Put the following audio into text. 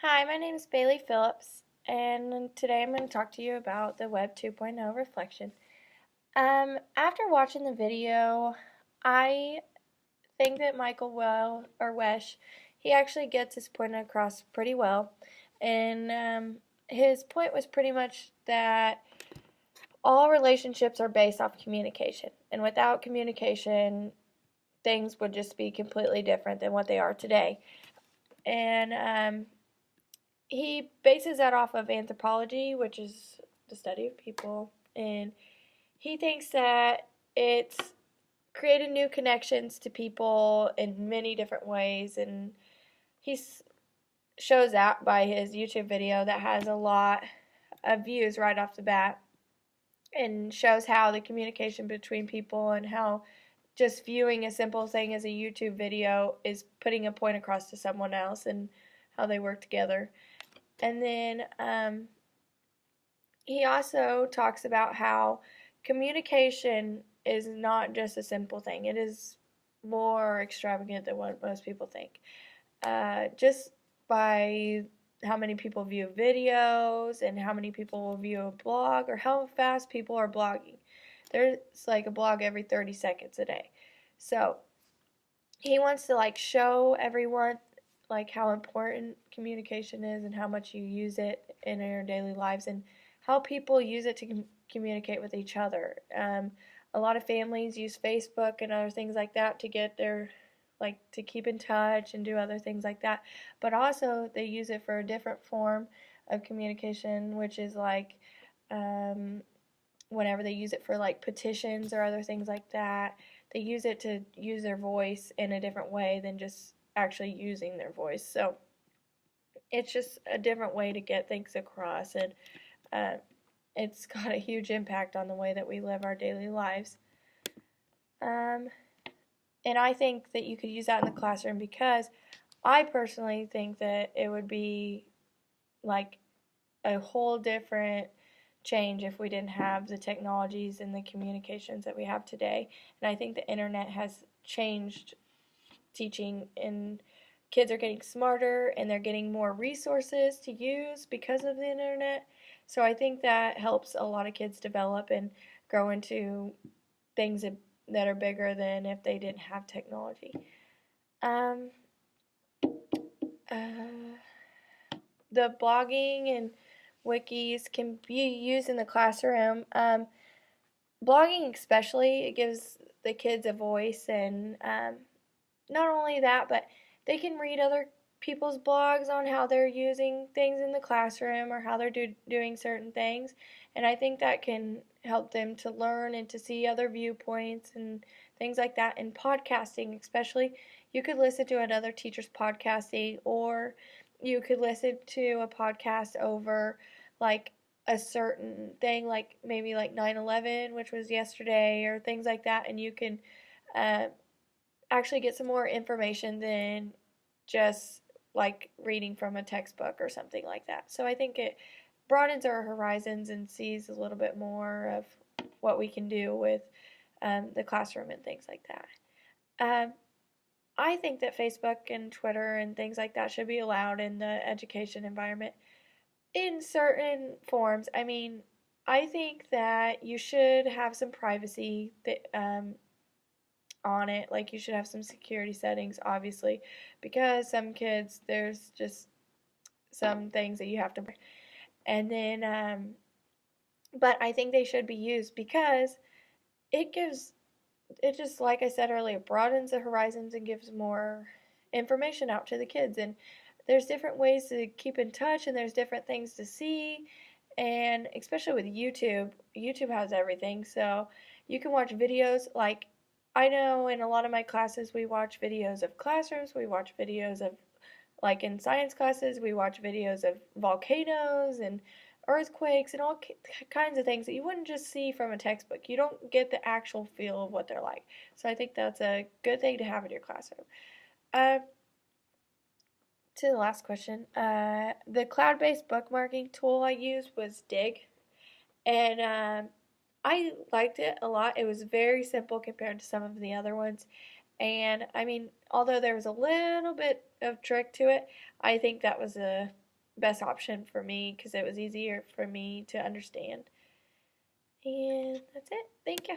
Hi, my name is Bailey Phillips, and today I'm going to talk to you about the Web 2.0 reflection. After watching the video, I think that Michael Wesh, he actually gets his point across pretty well, and his point was pretty much that all relationships are based off communication, and without communication, things would just be completely different than what they are today. And he bases that off of anthropology, which is the study of people, and he thinks that it's created new connections to people in many different ways, and he shows that by his YouTube video that has a lot of views right off the bat, and shows how the communication between people and how just viewing a simple thing as a YouTube video is putting a point across to someone else and how they work together. And then he also talks about how communication is not just a simple thing. It is more extravagant than what most people think. Just by how many people view videos and how many people will view a blog or how fast people are blogging. There's like a blog every 30 seconds a day. So he wants to show everyone how important communication is and how much you use it in your daily lives and how people use it to communicate with each other. A lot of families use Facebook and other things like that to get their to keep in touch and do other things like that. But also they use it for a different form of communication, which is um, whenever they use it for petitions or other things like that, they use it to use their voice in a different way than just actually using their voice. So it's just a different way to get things across, and uh, it's got a huge impact on the way that we live our daily lives. Um, and I think that you could use that in the classroom because I personally think that it would be like a whole different change if we didn't have the technologies and the communications that we have today. And I think the internet has changed teaching, and kids are getting smarter and they're getting more resources to use because of the internet. So I think that helps a lot of kids develop and grow into things that are bigger than if they didn't have technology. Um, uh, the blogging and wikis can be used in the classroom. Blogging especially, it gives the kids a voice, and not only that, but they can read other people's blogs on how they're using things in the classroom or how they're doing certain things. And I think that can help them to learn and to see other viewpoints and things like that. And podcasting, especially, you could listen to another teacher's podcasting, or you could listen to a podcast over a certain thing, like maybe 9/11, which was yesterday, or things like that. And you can uh, actually get some more information than just reading from a textbook or something like that. So I think it broadens our horizons and sees a little bit more of what we can do with the classroom and things like that. Um, I think that Facebook and Twitter and things like that should be allowed in the education environment in certain forms. I mean, I think that you should have some privacy on it. Like, you should have some security settings, obviously, because some kids, there's just some things that you have to. And then, but I think they should be used because it gives, it just, like I said earlier, broadens the horizons and gives more information out to the kids. And there's different ways to keep in touch, and there's different things to see. And especially with YouTube, YouTube has everything. So you can watch videos I know in a lot of my classes we watch videos of classrooms, we watch videos of in science classes, we watch videos of volcanoes and earthquakes and all kinds of things that you wouldn't just see from a textbook. You don't get the actual feel of what they're like. So I think that's a good thing to have in your classroom. Uh, to the last question, the cloud-based bookmarking tool I used was Dig, and I liked it a lot. It was very simple compared to some of the other ones. And I mean, although there was a little bit of trick to it, I think that was a best option for me because it was easier for me to understand. And that's it. Thank you.